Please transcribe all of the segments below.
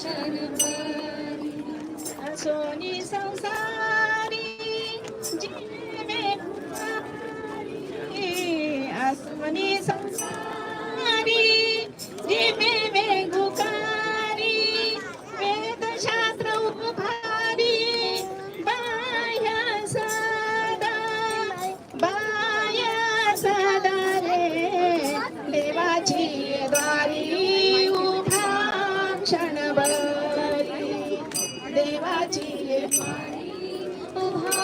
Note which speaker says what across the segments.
Speaker 1: क्षणभरी Sony संसारी जीवे आसमनी संसारी जीवे वेगुकारी वेदशास्त्र उपभारी बाह्य सदा रे देवाची द्वारी उभा क्षणभरी देवाची उभा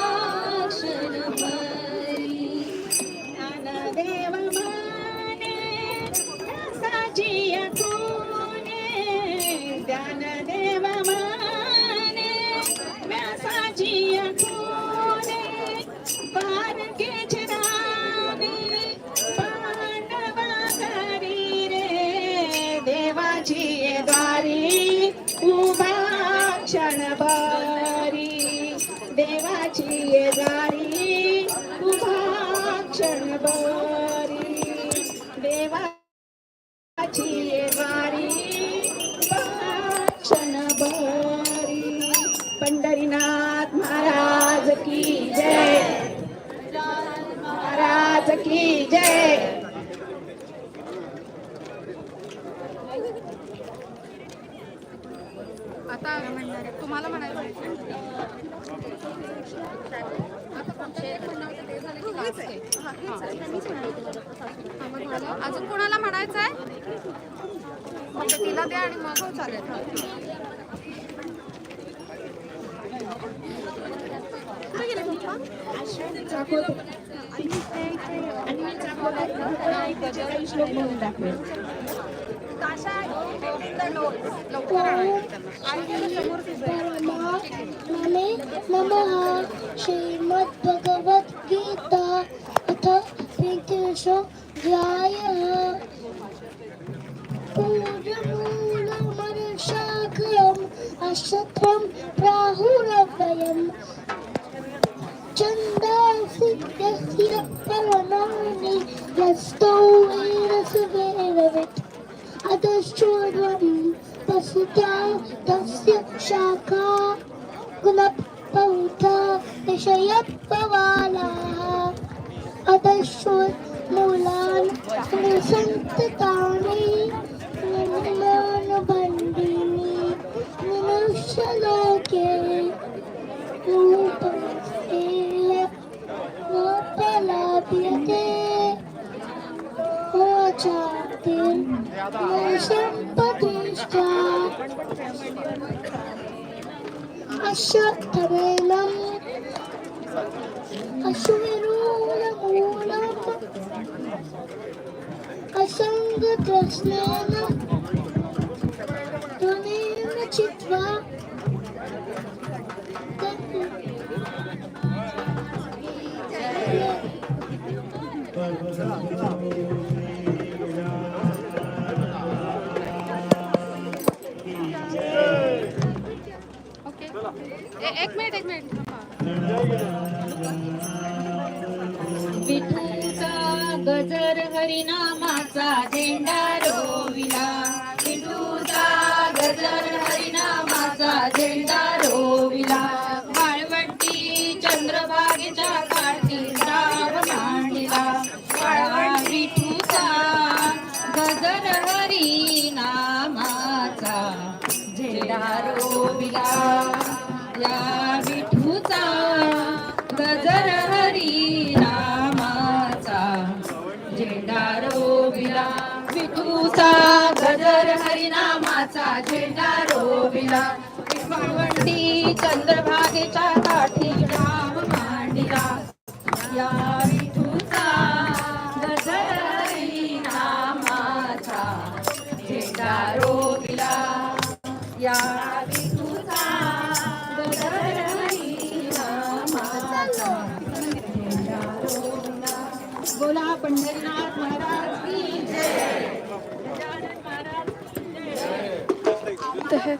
Speaker 1: क्षणभरी ज्ञानदेव माने व्यासाची कोणे ज्ञानदेव माने व्यासाची कोणे पारखेचे राणी पांडवा करी रे देवाची द्वारी उभा क्षणभरी देवाची द्वारी उभा क्षणभरी देवाची द्वारी उभा क्षणभरी पंढरीनाथ महाराज की जय महाराज की जय
Speaker 2: आता तुम्हाला म्हणायचं अजून कोणाला म्हणायचं आहे म्हणजे तिला द्या आणि मग चालेल.
Speaker 1: श्लोक म्हणून दाखवेल
Speaker 3: नमः श्रीमद्भगवद्गीता अथ तृतीयोऽध्यायः पूर्वमूलमनुशाखरम् अश्वत्थं प्राहुरव्ययम् छन्दांसि यस्य पर्वणि यस्तौ वेदसवेदवित् अधश्चोर्ध्वं वसुता तस्य शाखा गुणपौथा विषयपवालाः अधश्चोर्मूलान् संततानि निर्माणबन्धीनि मनुष्यलोके रूपमेव नोपलभ्यते सम्पतिष्ठा अश्वत्थमेनम् अश्विरूलमूलम् असङ्गतस्नेन त्वमेव चित्वा
Speaker 2: एक मिनिट
Speaker 1: विठूचा गजर हरिनामाचा झेंडा रोविला विठूचा गजर हरिनामाचा झेंडा रोविला वाळवंटी चंद्रभागेच्या काठी राव मांडला विठूचा गजर हरिनामाचा झेंडा रोविला या विठूचा गजर हरिनामाचा झेंडा रोविला विठूचा गजर हरिनामाचा झेंडा रोविला वाळवंटी चंद्रभागेच्या काठी राम मांडिला या विठूचा गजर हरिनामाचा झेंडा रोविला या विठूचा बोला पंढरीनाथ महाराज की जय गजानन महाराज की जय.